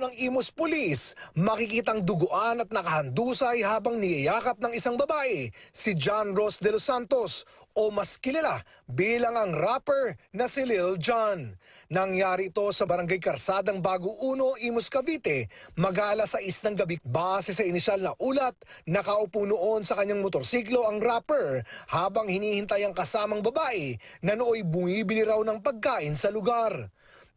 ng Imus Police, makikitang duguan at nakahandusay habang niyayakap ng isang babae, si John Ross de los Santos o mas kilala bilang ang rapper na si Lil Jon. Nangyari ito sa Barangay Karsadang Bago Uno, Imus, Cavite, mag-aalas 6 ng gabi. Base sa inisyal na ulat, nakaupo noon sa kanyang motorsiklo ang rapper habang hinihintay ang kasamang babae na nooy bumibili raw ng pagkain sa lugar.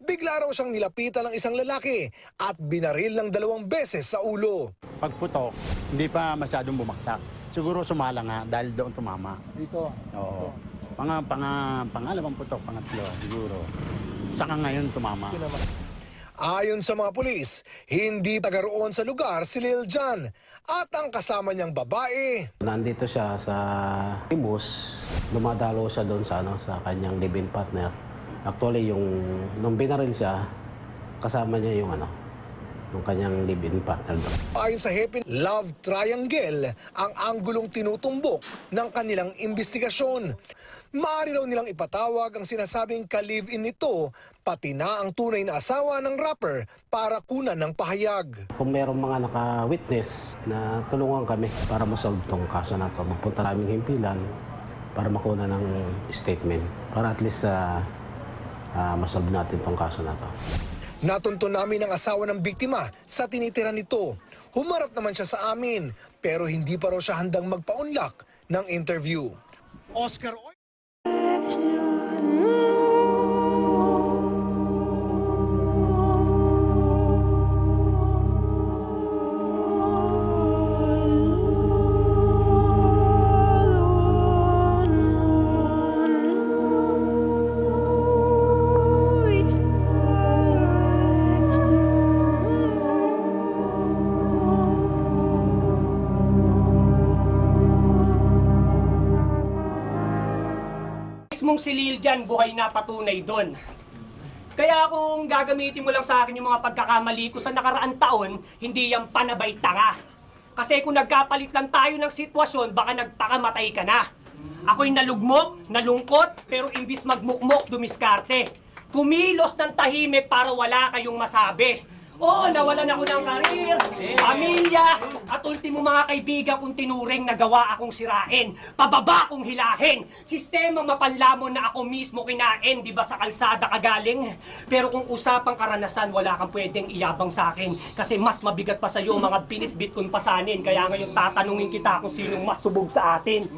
Bigla raw siyang nilapitan ng isang lalaki at binaril ng 2 beses sa ulo. Pagputok, hindi pa masyadong bumaksak. Siguro sumala nga dahil doon tumama. Dito? Oo. Pangalawang putok, pangatlo siguro. Saka ngayon tumama. Ayon sa mga pulis, hindi taga roon sa lugar si Lil Jon at ang kasama niyang babae. Nandito siya sa Imus, dumadalo siya doon sa, sa kanyang live-in partner. Actually, nung binaril siya, kasama niya yung yung kanyang live-in partner doon. Ayon sa Hepin Love Triangle, ang anggulong tinutumbok ng kanilang investigasyon. Maaari raw nilang ipatawag ang sinasabing ka-live-in nito, pati na ang tunay na asawa ng rapper para kunan ng pahayag. Kung merong mga naka-witness na tulungan kami para masolve tong kaso na to, magpunta naming himpilan para makuna ng statement. Para at least masolve natin tong kaso na to. Natunto namin ang asawa ng biktima sa tinitira nito. Humarap naman siya sa amin, pero hindi pa raw siya handang magpa-unlock ng interview. Oscar Oy. Mismong si Lil Jon, buhay na patunay doon. Kaya kung gagamitin mo lang sa akin yung mga pagkakamali ko sa nakaraang taon, hindi yan panabay tanga. Kasi kung nagkapalit lang tayo ng sitwasyon, baka nagpakamatay ka na. Ako'y nalugmok, nalungkot, pero imbis magmukmok, dumiskarte. Kumilos ng tahimik para wala kayong masabi. Oo, nawalan ako ng karir, pamilya, at ultimo mga kaibigan kong tinuring na gawa akong sirain, pababa kong hilahin, sistemang mapanlamon na ako mismo kinain, di ba sa kalsada kagaling? Pero kung usapang karanasan, wala kang pwedeng iyabang sa akin, kasi mas mabigat pa sa'yo mga binit-bit kong pasanin, kaya ngayon tatanungin kita kung sinong mas subog sa atin.